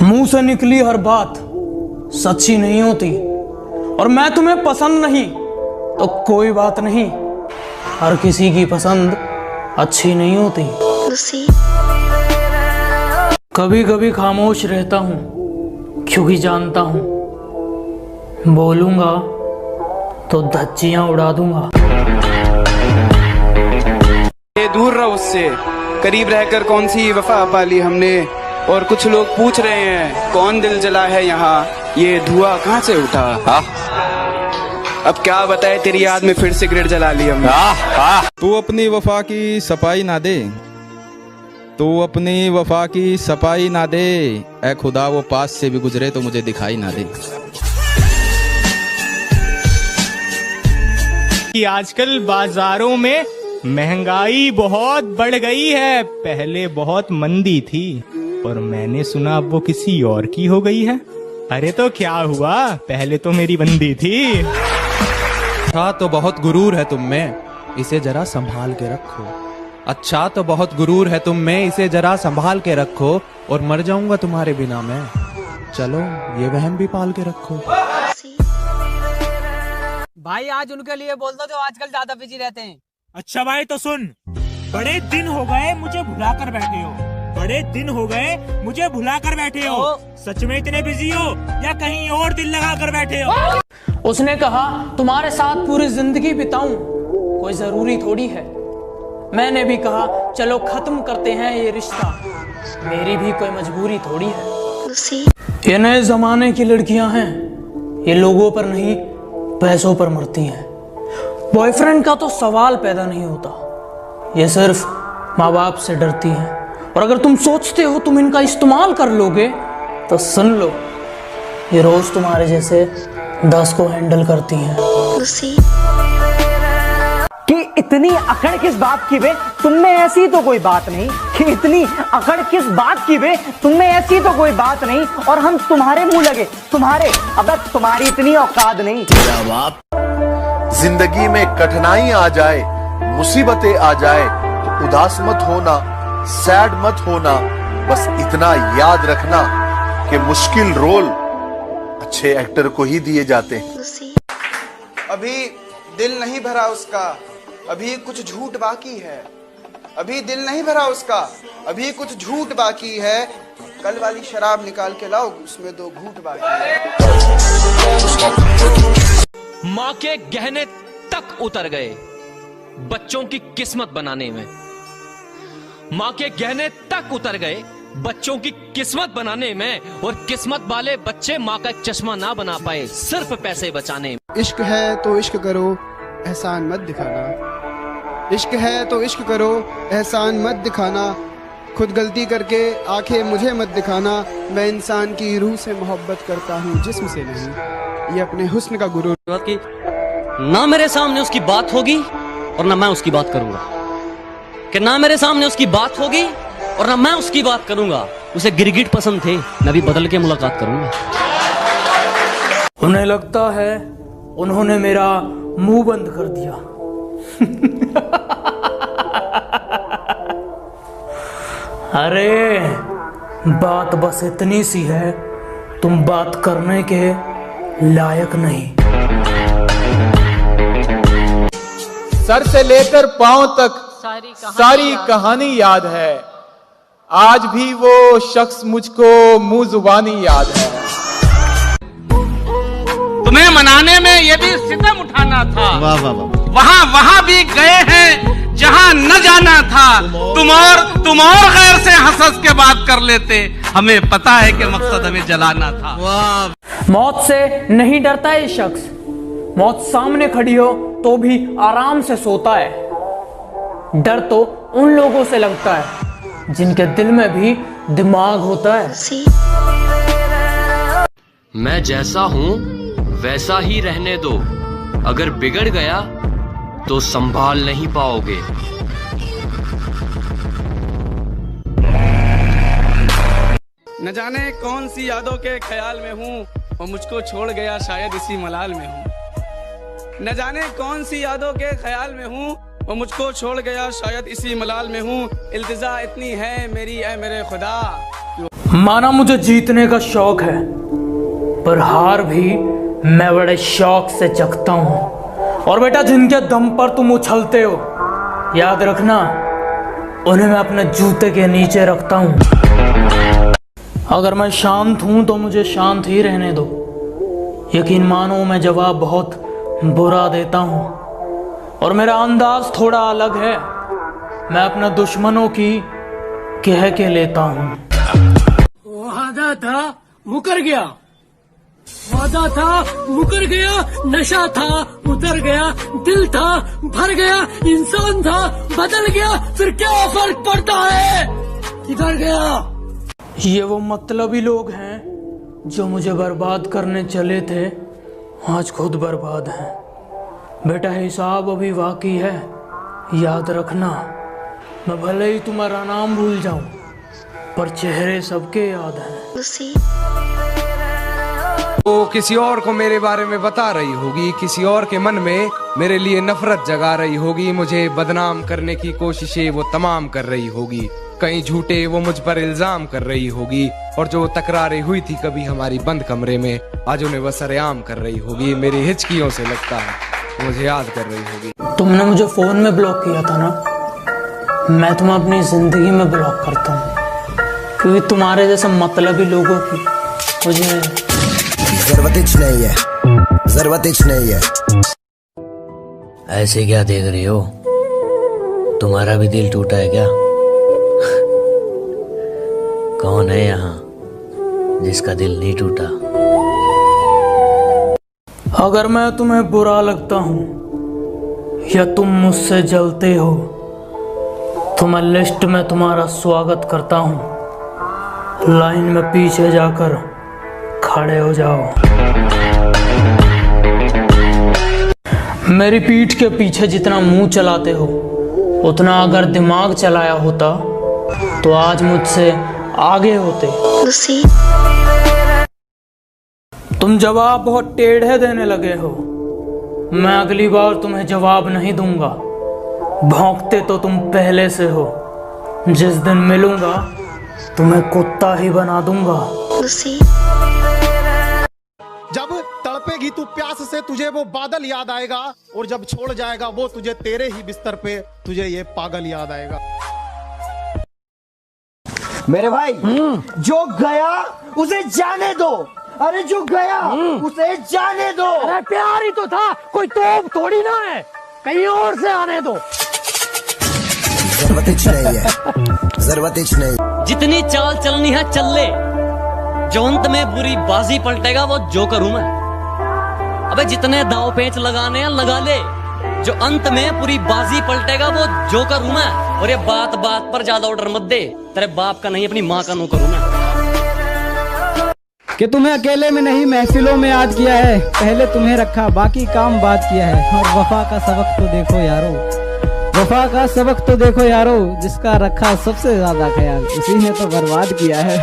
मुंह से निकली हर बात सच्ची नहीं होती, और मैं तुम्हें पसंद नहीं तो कोई बात नहीं, हर किसी की पसंद अच्छी नहीं होती। कभी कभी खामोश रहता हूँ क्योंकि जानता हूँ बोलूंगा तो धज्जियां उड़ा दूंगा। दूर रहो उससे, करीब रहकर कौन सी वफा पाली हमने। और कुछ लोग पूछ रहे हैं कौन दिल जला है यहाँ, ये धुआं कहाँ से उठा। अब क्या बताए, तेरी याद में फिर सिगरेट जला ली हमने। तू अपनी वफा की सफाई ना दे, तू अपनी वफा की सफाई ना दे, ऐ खुदा वो पास से भी गुजरे तो मुझे दिखाई ना दे। कि आजकल बाजारों में महंगाई बहुत बढ़ गई है। पहले बहुत मंदी थी और मैंने सुना अब वो किसी और की हो गई है। अरे तो क्या हुआ, पहले तो मेरी बंदी थी। अच्छा तो बहुत गुरूर है तुम में, इसे जरा संभाल के रखो। अच्छा तो बहुत गुरूर है तुम में, इसे जरा संभाल के रखो। और मर जाऊंगा तुम्हारे बिना मैं, चलो ये वहम भी पाल के रखो। भाई आज उनके लिए बोल दो जो आजकल ज्यादा बिजी रहते हैं। अच्छा भाई तो सुन, बड़े दिन हो गए मुझे भुला कर बैठे हो, बड़े दिन हो गए मुझे भुला कर बैठे हो। सच में इतने बिजी हो या कहीं और दिल लगा कर बैठे हो? उसने कहा तुम्हारे साथ पूरी जिंदगी बिताऊं कोई जरूरी थोड़ी है। मैंने भी कहा चलो खत्म करते हैं ये रिश्ता, मेरी भी कोई मजबूरी थोड़ी है। ये नए जमाने की लड़कियां हैं, ये लोगों पर नहीं पैसों पर मरती हैं। बॉयफ्रेंड का तो सवाल पैदा नहीं होता, ये सिर्फ माँ बाप से डरती हैं। और अगर तुम सोचते हो तुम इनका इस्तेमाल कर लोगे तो सुन लो, ये रोज तुम्हारे जैसे 10 को हैंडल करती हैं। कि इतनी अकड़ किस बात की बे, तुमने ऐसी तो कोई बात नहीं। कि इतनी अकड़ किस बात की बे, तुमने ऐसी तो कोई बात नहीं। और हम तुम्हारे मुंह लगे, तुम्हारे, अब तुम्हारी इतनी औकात नहीं। जिंदगी में कठिनाई आ जाए, मुसीबतें आ जाए तो उदास मत होना, सैड मत होना। बस इतना याद रखना कि मुश्किल रोल अच्छे एक्टर को ही दिए जाते हैं। अभी दिल नहीं भरा उसका, अभी कुछ झूठ बाकी है। अभी दिल नहीं भरा उसका, अभी कुछ झूठ बाकी है। कल वाली शराब निकाल के लाओ, उसमें 2 घूंट बाकी है। माँ के गहने तक उतर गए बच्चों की किस्मत बनाने में। माँ के गहने तक उतर गए बच्चों की किस्मत बनाने में, और किस्मत वाले बच्चे माँ का चश्मा ना बना पाए सिर्फ पैसे बचाने में। इश्क है तो इश्क करो, एहसान मत दिखाना। इश्क है तो इश्क करो, एहसान मत दिखाना। खुद गलती करके आंखें मुझे मत दिखाना। मैं इंसान की रूह से मोहब्बत करता हूँ, जिस्म से नहीं। ये अपने हुस्न का गुरूर। कि ना मेरे सामने उसकी बात होगी और ना मैं उसकी बात करूंगा, कि ना मेरे सामने उसकी बात होगी और ना मैं उसकी बात करूंगा। उसे गिरगिट पसंद थे, मैं भी बदल के मुलाकात करूंगा। उन्हें लगता है उन्होंने मेरा मुंह बंद कर दिया। अरे बात बस इतनी सी है, तुम बात करने के लायक नहीं। सर से लेकर पांव तक सारी कहानी याद है। आज भी वो शख्स मुझको मुंह जुबानी याद है। तुम्हें मनाने में ये भी सितम उठाना था। वाह वाह वाह। वहाँ भी गए हैं जहाँ न जाना था। तुम और गैर से हंस के बात कर लेते, हमें पता है कि मकसद हमें जलाना था। वाह। मौत से नहीं डरता ये शख्स, मौत सामने खड़ी हो तो भी आराम से सोता है। डर तो उन लोगों से लगता है जिनके दिल में भी दिमाग होता है। मैं जैसा हूं वैसा ही रहने दो, अगर बिगड़ गया तो संभाल नहीं पाओगे। न जाने कौन सी यादों के ख्याल में हूँ, वो मुझको छोड़ गया शायद इसी मलाल में हूँ। न जाने कौन सी यादों के ख्याल में हूँ, वो मुझको छोड़ गया शायद इसी मलाल में हूँ। इल्तिजा इतनी है मेरी ऐ मेरे खुदा। माना मुझे जीतने का शौक है, पर हार भी मैं बड़े शौक से चखता हूँ। और बेटा, जिनके दम पर तुम उछलते हो, याद रखना उन्हें मैं अपने जूते के नीचे रखता हूँ। अगर मैं शांत हूँ तो मुझे शांत ही रहने दो। यकीन मानो मैं जवाब बहुत बुरा देता हूँ और मेरा अंदाज थोड़ा अलग है। मैं अपने दुश्मनों की कह के लेता हूँ। वादा था मुकर गया, वादा था मुकर गया, नशा था उतर गया, दिल था भर गया, इंसान था बदल गया, फिर क्या फर्क पड़ता है, किधर गया। ये वो मतलबी लोग हैं जो मुझे बर्बाद करने चले थे, आज खुद बर्बाद हैं। बेटा, हिसाब अभी बाकी है, याद रखना। मैं भले ही तुम्हारा नाम भूल जाऊं, पर चेहरे सबके याद हैं। वो किसी और को मेरे बारे में बता रही होगी, किसी और के मन में मेरे लिए नफरत जगा रही होगी, मुझे बदनाम करने की कोशिशें वो तमाम कर रही होगी, कहीं झूठे वो मुझ पर इल्जाम कर रही होगी, और जो तकरारें हुई थी कभी हमारी बंद कमरे में, आज उन्हें वो सरेआम कर रही होगी। मेरी हिचकियों से लगता है मुझे याद कर रही होगी। तुमने मुझे फोन में ब्लॉक किया था ना, मैं तुम्हें अपनी जिंदगी में ब्लॉक करता हूँ, क्योंकि तुम्हारे जैसे मतलबी लोगों की मुझे जरूरत नहीं है, जरूरत नहीं है। ऐसे क्या देख रही हो? तुम्हारा भी दिल टूटा है क्या? कौन है यहाँ जिसका दिल नहीं टूटा? अगर मैं तुम्हें बुरा लगता हूँ या तुम मुझसे जलते हो तो मैं लिस्ट में तुम्हारा स्वागत करता हूँ। लाइन में पीछे जाकर खड़े हो जाओ। मेरी पीठ के पीछे जितना मुंह चलाते हो, उतना अगर दिमाग चलाया होता तो आज मुझसे आगे होते। तुम जवाब बहुत टेढ़े देने लगे हो। मैं अगली बार तुम्हें जवाब नहीं दूंगा। भौंकते तो तुम पहले से हो। जिस दिन मिलूंगा तुम्हें कुत्ता ही बना दूंगा। जब तड़पेगी तू प्यास से, तुझे वो बादल याद आएगा, और जब छोड़ जाएगा वो तुझे तेरे ही बिस्तर पे, तुझे ये पागल याद आएगा। मेरे भाई, जो गया उसे जाने दो। अरे जो गया उसे जाने दो। अरे प्यार ही तो था, कोई तोप थोड़ी ना है, कहीं और से आने दो। जरूरत नहीं है, जरूरत नहीं। जितनी चाल चलनी है चल ले, जो अंत में बुरी बाजी पलटेगा वो जोकर हूं मैं। अबे जितने दाव पेच लगाने हैं लगा ले, जो अंत में पूरी बाजी पलटेगा वो जोकर हूं मैं। और ये बात बात पर ज्यादा ऑर्डर मत दे, तेरे बाप का नहीं अपनी माँ का नौकर हूं मैं। कि तुम्हें अकेले में नहीं महफिलों में याद किया है, पहले तुम्हें रखा बाकी काम बात किया है। और वफा का सबक तो देखो यारो, वफा का सबक तो देखो यारो, जिसका रखा सबसे ज्यादा ख्याल उसी ने तो बर्बाद किया है।